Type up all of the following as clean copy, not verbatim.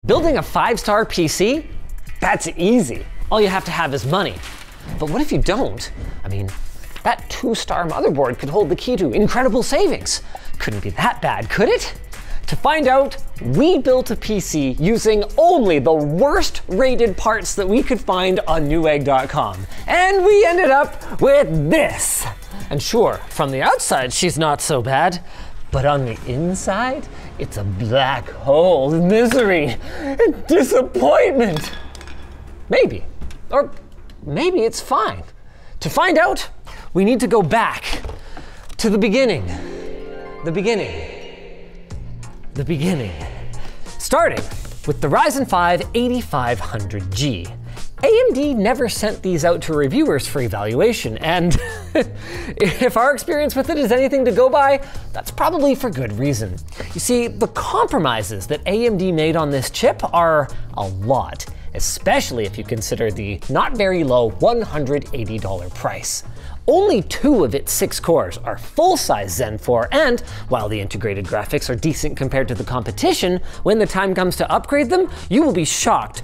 Building a 5-star PC? That's easy. All you have to have is money. But what if you don't? I mean, that 2-star motherboard could hold the key to incredible savings. Couldn't be that bad, could it? To find out, we built a PC using only the worst rated parts that we could find on Newegg.com. And we ended up with this. And sure, from the outside, she's not so bad. But on the inside, it's a black hole of misery and disappointment. Maybe, or maybe it's fine. To find out, we need to go back to the beginning. The beginning. Starting with the Ryzen 5 8500G. AMD never sent these out to reviewers for evaluation, and if our experience with it is anything to go by, that's probably for good reason. You see, the compromises that AMD made on this chip are a lot, especially if you consider the not very low $180 price. Only 2 of its 6 cores are full-size Zen 4, and while the integrated graphics are decent compared to the competition, when the time comes to upgrade them, you will be shocked,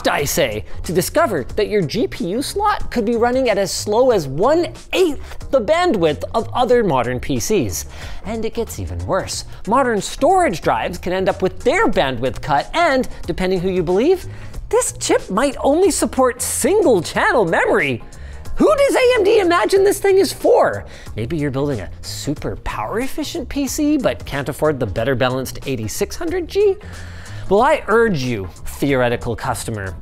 I say, to discover that your GPU slot could be running at as slow as 1/8 the bandwidth of other modern PCs. And it gets even worse. Modern storage drives can end up with their bandwidth cut, and depending who you believe, this chip might only support single-channel memory. Who does AMD imagine this thing is for? Maybe you're building a super power efficient PC but can't afford the better balanced 8600G? Well, I urge you, theoretical customer,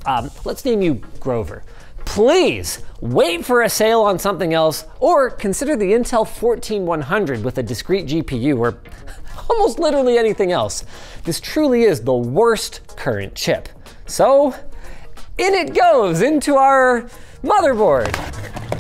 let's name you Grover. Please wait for a sale on something else, or consider the Intel 14100 with a discrete GPU, or almost literally anything else. This truly is the worst current chip. So, in it goes into our motherboard.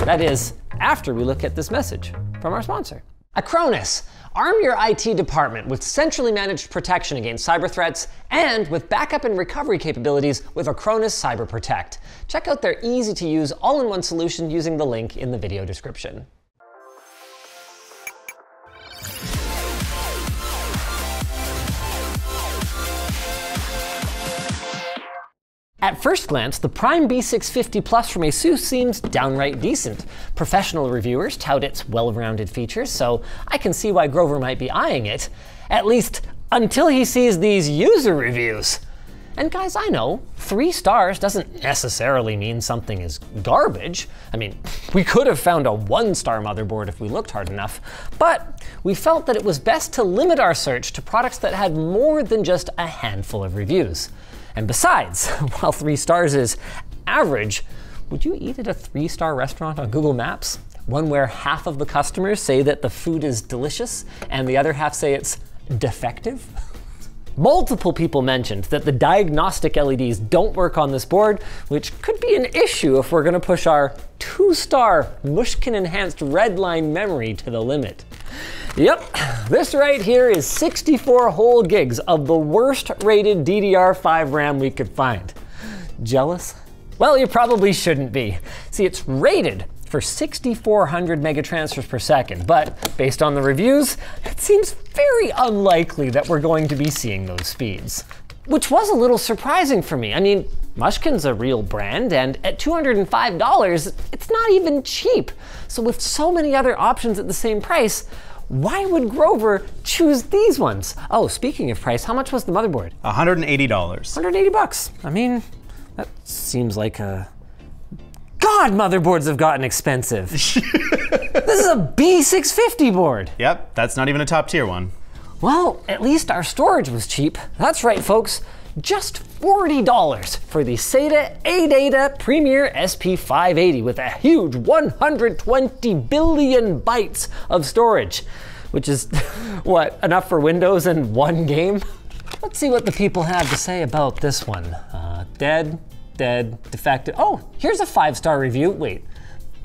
That is, after we look at this message from our sponsor. Acronis. Arm your IT department with centrally managed protection against cyber threats and with backup and recovery capabilities with Acronis Cyber Protect. Check out their easy-to-use all-in-one solution using the link in the video description. At first glance, the Prime B650 Plus from ASUS seems downright decent. Professional reviewers tout its well-rounded features, so I can see why Grover might be eyeing it, at least until he sees these user reviews. And guys, I know, 3 stars doesn't necessarily mean something is garbage. I mean, we could have found a 1-star motherboard if we looked hard enough, but we felt that it was best to limit our search to products that had more than just a handful of reviews. And besides, while 3 stars is average, would you eat at a 3-star restaurant on Google Maps? One where half of the customers say that the food is delicious and the other half say it's defective? Multiple people mentioned that the diagnostic LEDs don't work on this board, which could be an issue if we're gonna push our 2-star Mushkin enhanced Redline memory to the limit. Yep, this right here is 64 whole gigs of the worst rated DDR5 RAM we could find. Jealous? Well, you probably shouldn't be. See, it's rated for 6,400 megatransfers per second, but based on the reviews, it seems very unlikely that we're going to be seeing those speeds. Which was a little surprising for me. I mean, Mushkin's a real brand, and at $205, it's not even cheap. So with so many other options at the same price, why would Grover choose these ones? Oh, speaking of price, how much was the motherboard? $180. $180. I mean, that seems like a... God, motherboards have gotten expensive. This is a B650 board. Yep, that's not even a top tier one. Well, at least our storage was cheap. That's right, folks. Just $40 for the SATA ADATA Premier SP580 with a huge 120 billion bytes of storage, which is, what, enough for Windows and 1 game? Let's see what the people have to say about this one. Dead, defective. Oh, here's a 5-star review. Wait,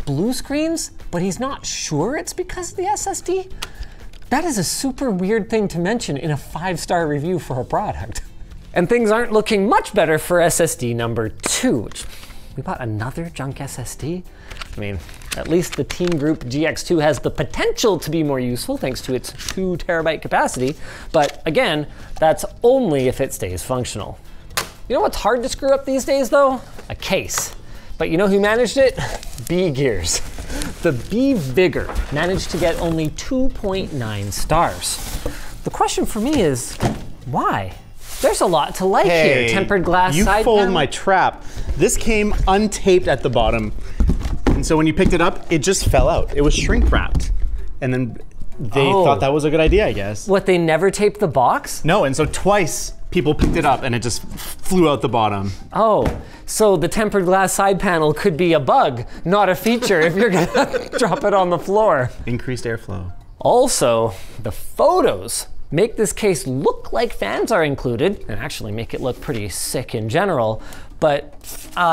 blue screens, but he's not sure it's because of the SSD? That is a super weird thing to mention in a 5-star review for a product. And things aren't looking much better for SSD number 2. We bought another junk SSD? I mean, at least the Team Group GX2 has the potential to be more useful thanks to its 2 terabyte capacity, but again, that's only if it stays functional. You know what's hard to screw up these days though? A case. But you know who managed it? B-Gears. The B-Vigor managed to get only 2.9 stars. The question for me is, why? There's a lot to like here. Tempered glass side panel. You fooled my trap. This came untaped at the bottom. And so when you picked it up, it just fell out. It was shrink wrapped. And then they thought that was a good idea, I guess. What, they never taped the box? No, and so twice people picked it up and it just flew out the bottom. Oh, so the tempered glass side panel could be a bug, not a feature if you're gonna drop it on the floor. Increased airflow. Also, the photos make this case look like fans are included, and actually make it look pretty sick in general, but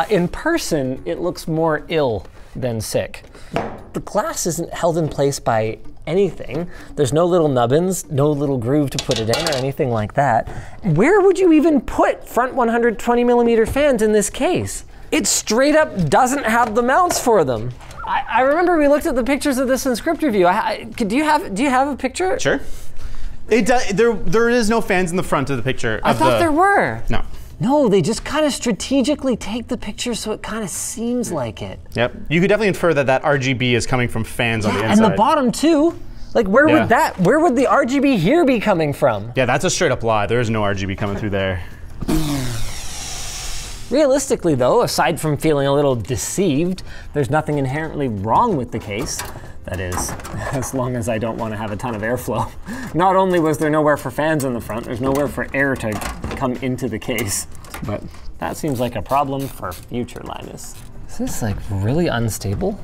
in person, it looks more ill than sick. The glass isn't held in place by anything. There's no little nubbins, no little groove to put it in or anything like that. Where would you even put front 120mm fans in this case? It straight up doesn't have the mounts for them. I remember we looked at the pictures of this in script review. Do you have a picture? Sure. It does, there is no fans in the front of the picture. I thought there were. No. No, they just kind of strategically take the picture so it kind of seems like it. Yep. You could definitely infer that RGB is coming from fans on the inside. And the bottom too. Like where would the RGB here be coming from? Yeah, that's a straight up lie. There is no RGB coming through there. Realistically though, aside from feeling a little deceived, there's nothing inherently wrong with the case. That is, as long as I don't want to have a ton of airflow. Not only was there nowhere for fans in the front, there's nowhere for air to come into the case. But that seems like a problem for future Linus. Is this like really unstable?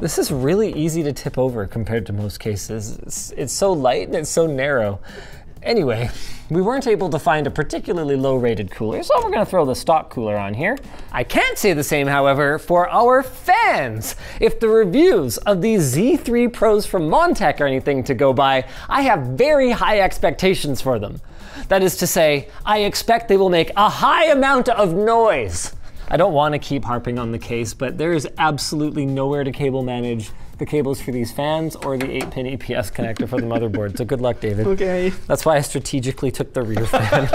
This is really easy to tip over compared to most cases. It's so light and it's so narrow. Anyway, we weren't able to find a particularly low-rated cooler, so we're gonna throw the stock cooler on here. I can't say the same, however, for our fans. If the reviews of these Z3 Pros from Montech are anything to go by, I have very high expectations for them. That is to say, I expect they will make a high amount of noise. I don't want to keep harping on the case, but there is absolutely nowhere to cable manage the cables for these fans or the 8-pin EPS connector for the motherboard. So good luck, David. Okay. That's why I strategically took the rear fan.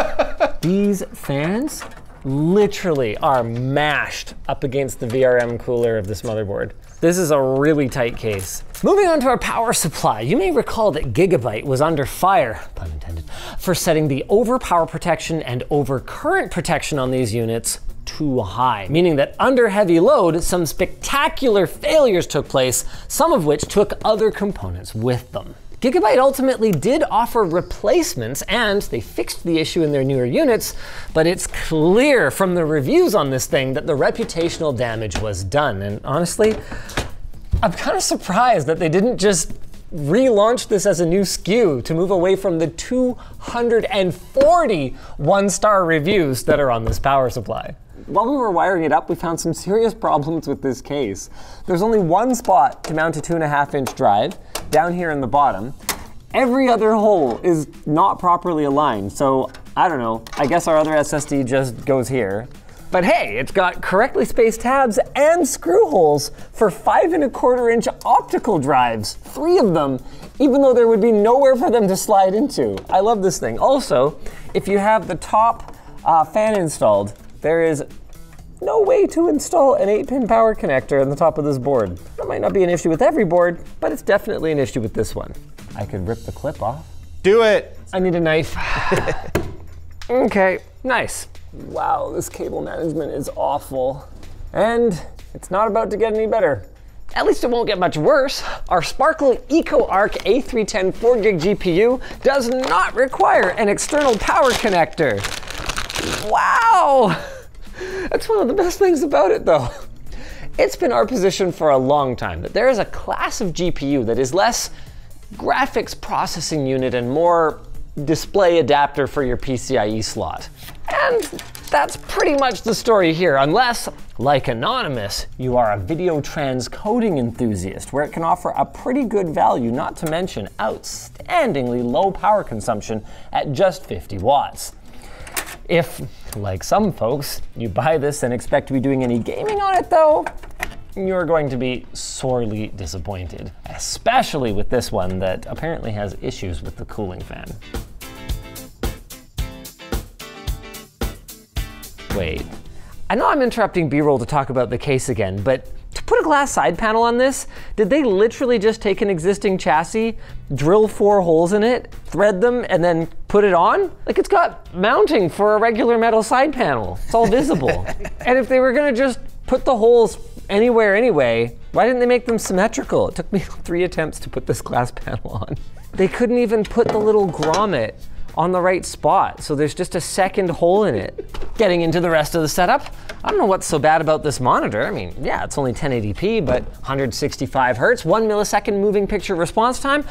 These fans literally are mashed up against the VRM cooler of this motherboard. This is a really tight case. Moving on to our power supply, you may recall that Gigabyte was under fire, pun intended, for setting the overpower protection and overcurrent protection on these units too high, meaning that under heavy load, some spectacular failures took place, some of which took other components with them. Gigabyte ultimately did offer replacements and they fixed the issue in their newer units, but it's clear from the reviews on this thing that the reputational damage was done. And honestly, I'm kind of surprised that they didn't just relaunch this as a new SKU to move away from the 240 one-star reviews that are on this power supply. While we were wiring it up, we found some serious problems with this case. There's only one spot to mount a 2.5-inch drive, down here in the bottom. Every other hole is not properly aligned, so I don't know, I guess our other SSD just goes here. But hey, it's got correctly spaced tabs and screw holes for 5.25-inch optical drives, 3 of them, even though there would be nowhere for them to slide into. I love this thing. Also, if you have the top fan installed, there is no way to install an 8-pin power connector on the top of this board. That might not be an issue with every board, but it's definitely an issue with this one. I could rip the clip off. Do it! I need a knife. Okay, nice. Wow, this cable management is awful. And it's not about to get any better. At least it won't get much worse. Our Sparkle EcoArc A310 4GB GPU does not require an external power connector. Wow! That's one of the best things about it though. It's been our position for a long time that there is a class of GPU that is less graphics processing unit and more display adapter for your PCIe slot. And that's pretty much the story here, unless, like Anonymous, you are a video transcoding enthusiast, where it can offer a pretty good value, not to mention outstandingly low power consumption at just 50 watts. If, like some folks, you buy this and expect to be doing any gaming on it though, you're going to be sorely disappointed, especially with this one that apparently has issues with the cooling fan. Wait. I know I'm interrupting B-roll to talk about the case again, but to put a glass side panel on this, did they literally just take an existing chassis, drill 4 holes in it, thread them, and then put it on? Like, it's got mounting for a regular metal side panel. It's all visible. And if they were gonna just put the holes anywhere anyway, why didn't they make them symmetrical? It took me 3 attempts to put this glass panel on. They couldn't even put the little grommet on the right spot, so there's just a second hole in it. Getting into the rest of the setup, I don't know what's so bad about this monitor. I mean, yeah, it's only 1080p, but 165 hertz, 1 millisecond moving picture response time.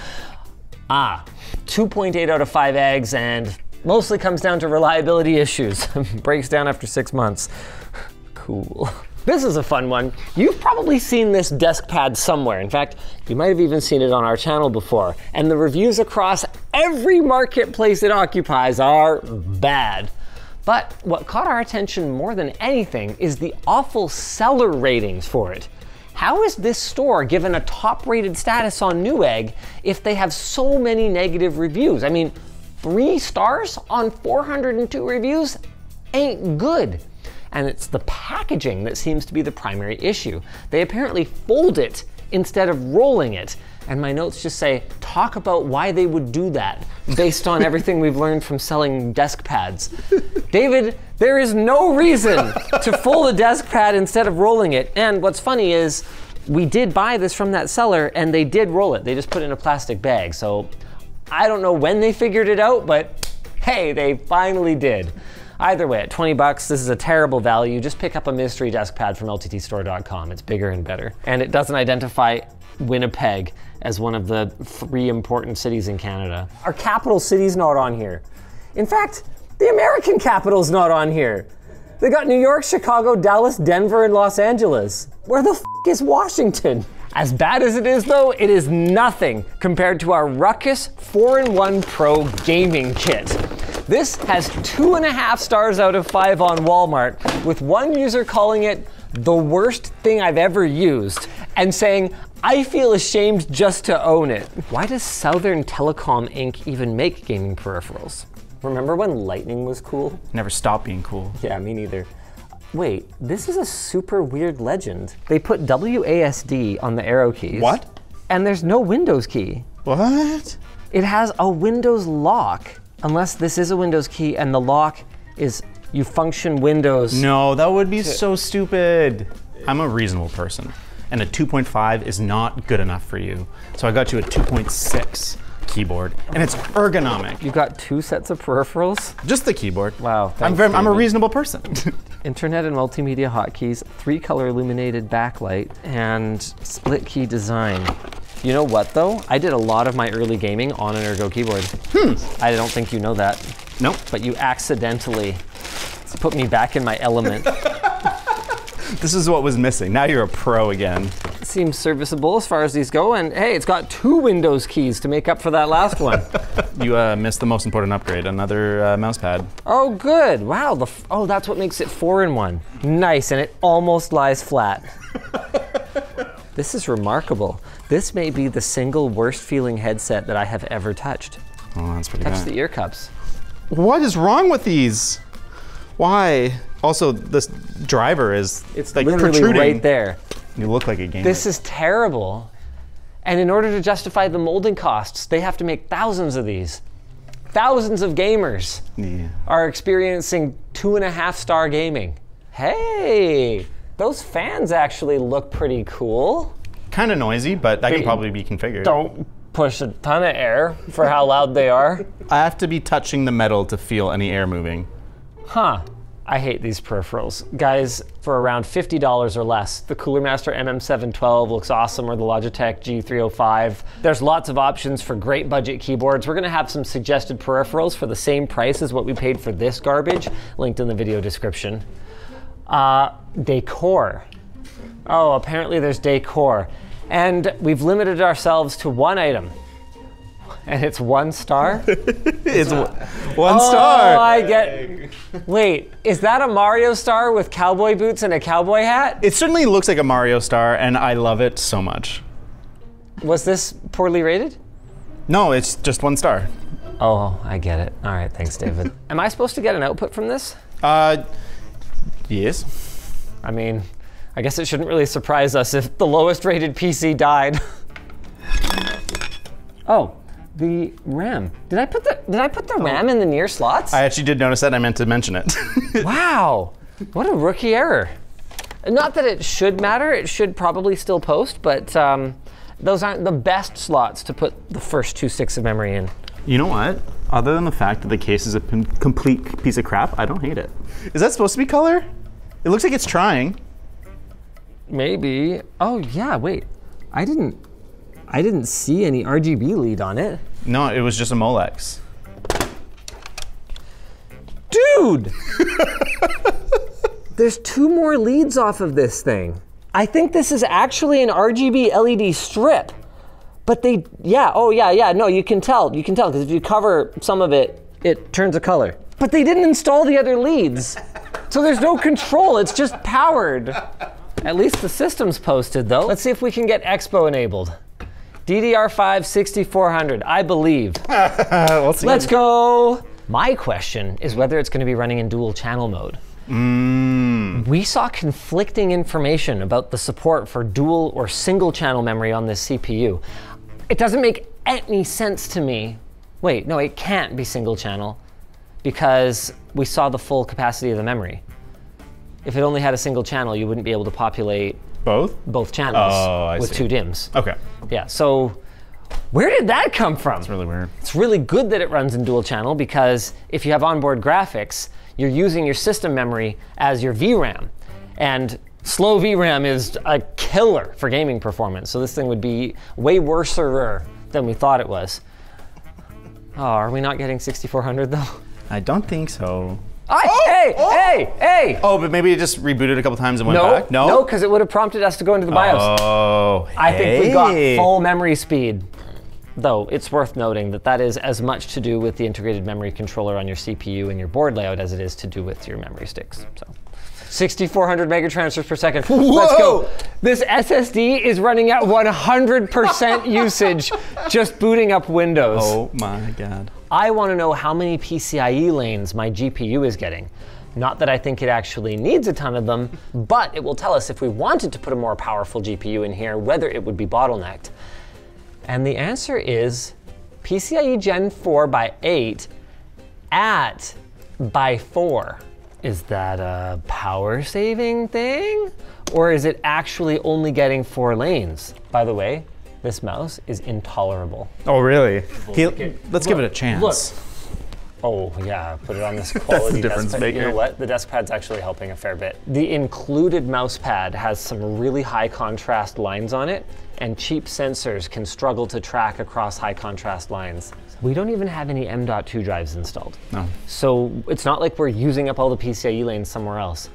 2.8 out of 5 eggs, and mostly comes down to reliability issues. Breaks down after 6 months. Cool. This is a fun one. You've probably seen this desk pad somewhere. In fact, you might have even seen it on our channel before. And the reviews across every marketplace it occupies are bad. But what caught our attention more than anything is the awful seller ratings for it. How is this store given a top-rated status on Newegg if they have so many negative reviews? I mean, 3 stars on 402 reviews ain't good. And it's the packaging that seems to be the primary issue. They apparently fold it instead of rolling it. And my notes just say, talk about why they would do that based on everything we've learned from selling desk pads. David, there is no reason to fold a desk pad instead of rolling it. And what's funny is we did buy this from that seller and they did roll it. They just put it in a plastic bag. So I don't know when they figured it out, but hey, they finally did. Either way, at 20 bucks, this is a terrible value. Just pick up a mystery desk pad from lttstore.com. It's bigger and better. And it doesn't identify Winnipeg as one of the 3 important cities in Canada. Our capital city's not on here. In fact, the American capital's not on here. They got New York, Chicago, Dallas, Denver, and Los Angeles. Where the f is Washington? As bad as it is though, it is nothing compared to our Ruckus 4-in-1 Pro gaming kit. This has 2.5 stars out of 5 on Walmart, with one user calling it the worst thing I've ever used and saying, I feel ashamed just to own it. Why does Southern Telecom Inc. even make gaming peripherals? Remember when Lightning was cool? Never stopped being cool. Yeah, me neither. Wait, this is a super weird legend. They put WASD on the arrow keys. What? And there's no Windows key. What? It has a Windows lock. Unless this is a Windows key and the lock is you function Windows. No, that would be so stupid. I'm a reasonable person, and a 2.5 is not good enough for you. So I got you a 2.6 keyboard, and it's ergonomic. You got 2 sets of peripherals? Just the keyboard. Wow, I'm a reasonable person. Internet and multimedia hotkeys, 3-color illuminated backlight, and split key design. You know what though? I did a lot of my early gaming on an Ergo keyboard. I don't think you know that. Nope. But you accidentally put me back in my element. This is what was missing. Now you're a pro again. Seems serviceable as far as these go, and hey, it's got 2 Windows keys to make up for that last one. You missed the most important upgrade, another mouse pad. Oh good, wow, oh that's what makes it 4-in-1. Nice, and it almost lies flat. This is remarkable. This may be the single worst feeling headset that I have ever touched. Oh, that's pretty Touch bad. the ear cups. What is wrong with these? Why? Also, this driver is It's like literally protruding. right there. You look like a gamer. This is terrible. And in order to justify the molding costs, they have to make thousands of these. Thousands of gamers are experiencing 2.5-star gaming. Hey, those fans actually look pretty cool. Kind of noisy, but that can probably be configured. Don't push a ton of air for how loud they are. I have to be touching the metal to feel any air moving. Huh. I hate these peripherals. Guys, for around $50 or less, the Cooler Master MM712 looks awesome, or the Logitech G305. There's lots of options for great budget keyboards. We're gonna have some suggested peripherals for the same price as what we paid for this garbage, linked in the video description. Decor. Oh, apparently there's decor. And we've limited ourselves to 1 item. And it's 1 star? It's 1 star. Oh, I get. Wait, is that a Mario star with cowboy boots and a cowboy hat? It certainly looks like a Mario star, and I love it so much. Was this poorly rated? No, it's just 1 star. Oh, I get it. All right, thanks, David. Am I supposed to get an output from this? Yes. I mean, I guess it shouldn't really surprise us if the lowest rated PC died. Oh, the RAM. Did I put the RAM in the near slots? I actually did notice that, and I meant to mention it. Wow, what a rookie error. Not that it should matter, it should probably still post, but those aren't the best slots to put the first 2 sticks of memory in. You know what? Other than the fact that the case is a complete piece of crap, I don't hate it. Is that supposed to be color? It looks like it's trying. Maybe. Oh yeah, wait. I didn't see any RGB lead on it. No, it was just a Molex. Dude! There's 2 more leads off of this thing. I think this is actually an RGB LED strip. But no, you can tell, because if you cover some of it, it turns a color. But they didn't install the other leads. So there's no control, it's just powered. At least the system's posted though. Let's see if we can get Expo enabled. DDR5 6400, I believe. Let's go. My question is whether it's going to be running in dual channel mode. We saw conflicting information about the support for dual or single channel memory on this CPU. It doesn't make any sense to me. Wait, no, it can't be single channel because we saw the full capacity of the memory. If it only had a single channel, you wouldn't be able to populate both channels with 2 DIMMs. Okay. Yeah, so where did that come from? It's really weird. It's really good that it runs in dual channel because if you have onboard graphics, you're using your system memory as your VRAM. And slow VRAM is a killer for gaming performance. So this thing would be way worser than we thought it was. Oh, are we not getting 6400 though? I don't think so. Hey! Oh, but maybe it just rebooted a couple times and went back? No, because it would have prompted us to go into the BIOS. Oh, I think we got full memory speed. Though it's worth noting that that is as much to do with the integrated memory controller on your CPU and your board layout as it is to do with your memory sticks. So, 6,400 megatransfers per second. Whoa! Let's go. This SSD is running at 100% usage just booting up Windows. Oh my God. I want to know how many PCIe lanes my GPU is getting. Not that I think it actually needs a ton of them, but it will tell us if we wanted to put a more powerful GPU in here, whether it would be bottlenecked. And the answer is PCIe Gen 4 by 8 at by 4. Is that a power saving thing? Or is it actually only getting 4 lanes? By the way, this mouse is intolerable. Oh, really? Let's give it a chance. Look. Oh yeah, put it on this quality difference desk pad. maker. You know what? The desk pad's actually helping a fair bit. The included mouse pad has some really high contrast lines on it, and cheap sensors can struggle to track across high contrast lines. We don't even have any M.2 drives installed. No. So it's not like we're using up all the PCIe lanes somewhere else.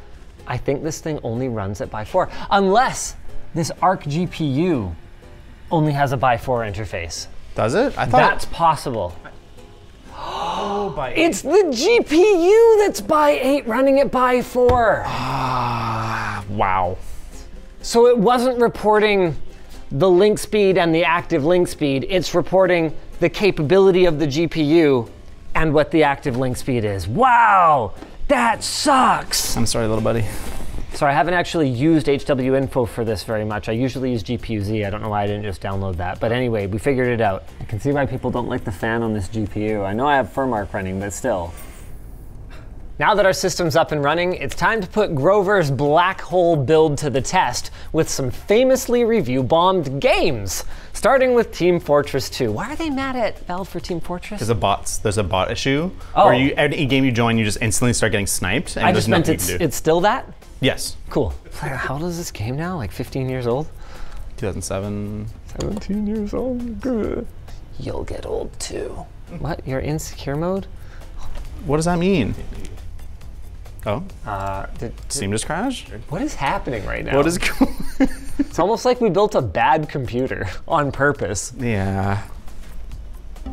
I think this thing only runs at by 4, unless this Arc GPU only has a by 4 interface. Does it? I thought That's possible. Oh, by 8. It's the GPU that's by 8 running it by 4. Wow. So it wasn't reporting the link speed and the active link speed. It's reporting the capability of the GPU and what the active link speed is. Wow, that sucks. I'm sorry, little buddy. So I haven't actually used HW Info for this very much. I usually use GPU-Z. I don't know why I didn't just download that. But anyway, we figured it out. I can see why people don't like the fan on this GPU. I know I have Furmark running, but still. Now that our system's up and running, it's time to put Grover's black hole build to the test with some famously review-bombed games, starting with Team Fortress 2. Why are they mad at Valve for Team Fortress? There's a bot issue Oh. where any game you join, you just instantly start getting sniped. And I there's just meant nothing you can do. it's still that? Yes. Cool. How old is this game now? Like 15 years old? 2007. 17 years old. Good. You'll get old too. What? You're in secure mode? What does that mean? Oh, Steam just crashed? What is happening right now? What is going It's almost like we built a bad computer on purpose. Yeah.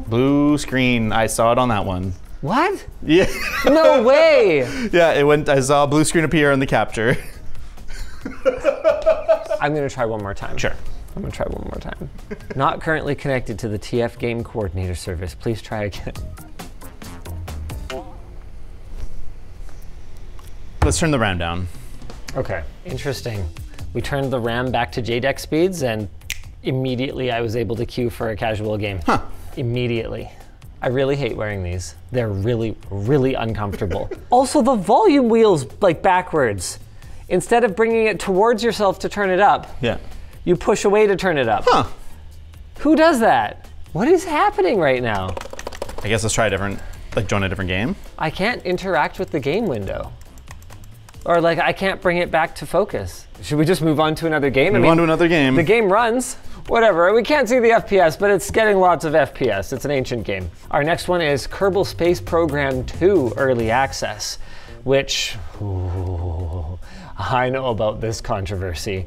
Blue screen. I saw it on that one. What? Yeah. No way! Yeah, it went. I saw a blue screen appear in the capture. I'm gonna try one more time. Sure. I'm gonna try one more time. Not currently connected to the TF Game Coordinator service. Please try again. Let's turn the RAM down. Okay, interesting. We turned the RAM back to JDEC speeds and immediately I was able to queue for a casual game. Huh. Immediately. I really hate wearing these. They're really, really uncomfortable. Also, the volume wheel's like backwards. Instead of bringing it towards yourself to turn it up, Yeah. you push away to turn it up. Huh. Who does that? What is happening right now? I guess let's try a different, like join a different game. I can't interact with the game window. Or like, I can't bring it back to focus. Should we just move on to another game? Move on to another game. The game runs. Whatever, we can't see the FPS, but it's getting lots of FPS. It's an ancient game. Our next one is Kerbal Space Program 2 Early Access, which, ooh, I know about this controversy.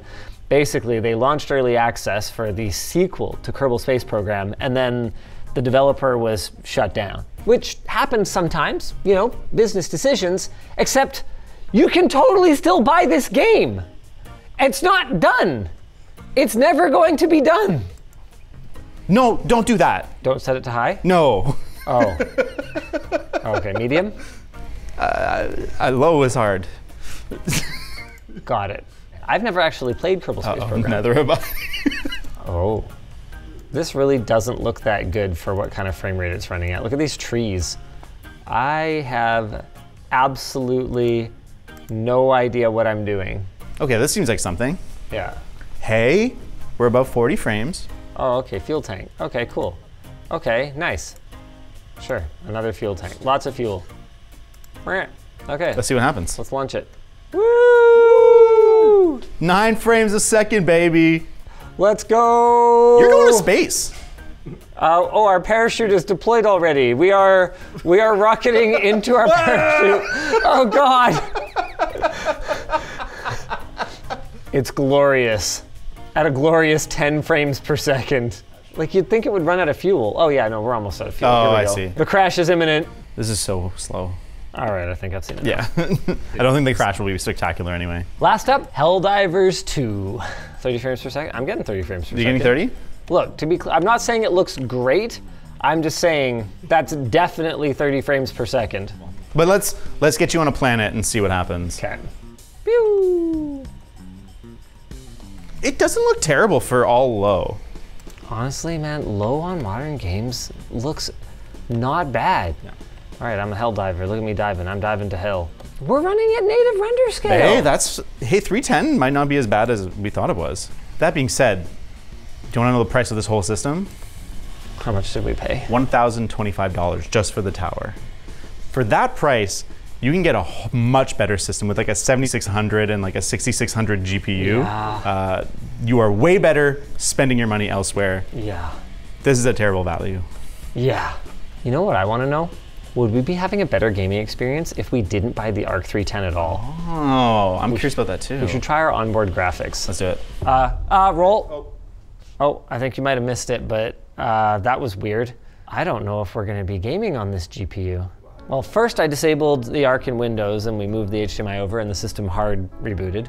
Basically, they launched Early Access for the sequel to Kerbal Space Program, and then the developer was shut down, which happens sometimes, you know, business decisions, except you can totally still buy this game. It's not done. It's never going to be done. No, don't do that. Don't set it to high? No. Oh. Okay, medium? Low is hard. Got it. I've never actually played Kerbal Space Program. Neither have I. Oh. This really doesn't look that good for what kind of frame rate it's running at. Look at these trees. I have absolutely no idea what I'm doing. Okay, this seems like something. Yeah. Hey, we're above 40 frames. Oh, okay, fuel tank. Okay, cool. Okay, nice. Sure, another fuel tank. Lots of fuel. Okay, Let's see what happens. let's launch it. Woo! 9 frames a second, baby. Let's go! You're going to space. Oh, our parachute is deployed already. We are rocketing into our parachute. Oh God! It's glorious. At a glorious 10 frames per second. Like you'd think it would run out of fuel. Oh yeah, no, we're almost out of fuel. Oh, Here we I go. see. The crash is imminent. This is so slow. All right, I think I've seen it. Yeah. I don't think the crash will be spectacular anyway. Last up, Helldivers 2. 30 frames per second? I'm getting 30 frames per Are you second. getting 30? Look, to be clear, I'm not saying it looks great. I'm just saying that's definitely 30 frames per second. But let's get you on a planet and see what happens. Okay. Pew! It doesn't look terrible for all low. Honestly, man, low on modern games looks not bad. Yeah. All right, I'm a hell diver. Look at me diving. I'm diving to hell. We're running at native render scale. Hey, 310 might not be as bad as we thought it was. That being said, do you want to know the price of this whole system? How much did we pay? $1,025 just for the tower. For that price, you can get a much better system with like a 7600 and like a 6600 GPU. Yeah. You are way better spending your money elsewhere. Yeah. This is a terrible value. Yeah. You know what I want to know? Would we be having a better gaming experience if we didn't buy the ARC 310 at all? Oh, I'm curious about that too. We should try our onboard graphics. Let's do it. Roll. Oh, I think you might have missed it, but that was weird. I don't know if we're going to be gaming on this GPU. Well, first I disabled the ARC in Windows and we moved the HDMI over and the system hard rebooted.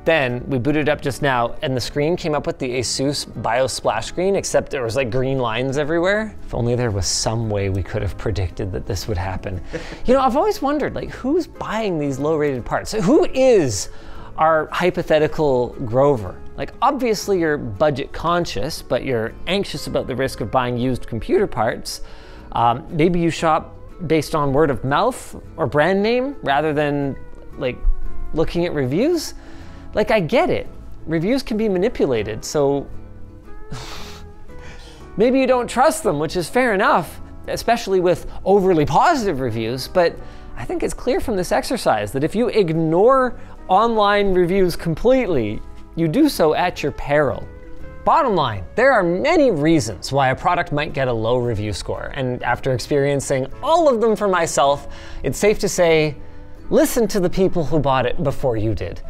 Then we booted up just now and the screen came up with the ASUS BIOS splash screen, except there was like green lines everywhere. If only there was some way we could have predicted that this would happen. You know, I've always wondered, like, who's buying these low-rated parts? Who is our hypothetical Grover? Like, obviously you're budget conscious, but you're anxious about the risk of buying used computer parts. Maybe you shop based on word of mouth or brand name rather than like looking at reviews. Like, I get it. Reviews can be manipulated, so maybe you don't trust them, which is fair enough, especially with overly positive reviews, but I think it's clear from this exercise that if you ignore online reviews completely, you do so at your peril. Bottom line, there are many reasons why a product might get a low review score, and after experiencing all of them for myself, it's safe to say, listen to the people who bought it before you did.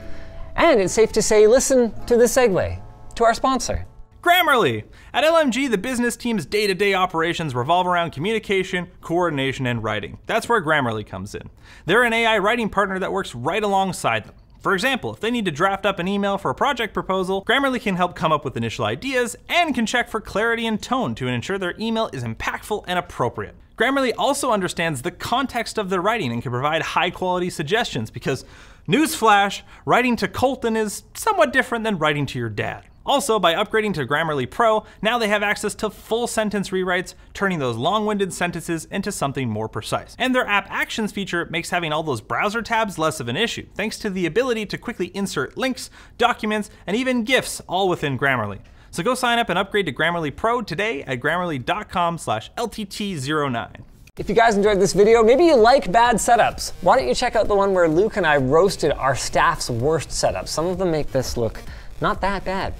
And it's safe to say, listen to this segue to our sponsor. Grammarly! At LMG, the business team's day-to-day operations revolve around communication, coordination, and writing. That's where Grammarly comes in. They're an AI writing partner that works right alongside them. For example, if they need to draft up an email for a project proposal, Grammarly can help come up with initial ideas and can check for clarity and tone to ensure their email is impactful and appropriate. Grammarly also understands the context of their writing and can provide high-quality suggestions because, newsflash, writing to Colton is somewhat different than writing to your dad. Also, by upgrading to Grammarly Pro, now they have access to full sentence rewrites, turning those long-winded sentences into something more precise. And their App Actions feature makes having all those browser tabs less of an issue, thanks to the ability to quickly insert links, documents, and even GIFs all within Grammarly. So go sign up and upgrade to Grammarly Pro today at grammarly.com/LTT09. If you guys enjoyed this video, maybe you like bad setups. Why don't you check out the one where Luke and I roasted our staff's worst setups? Some of them make this look not that bad.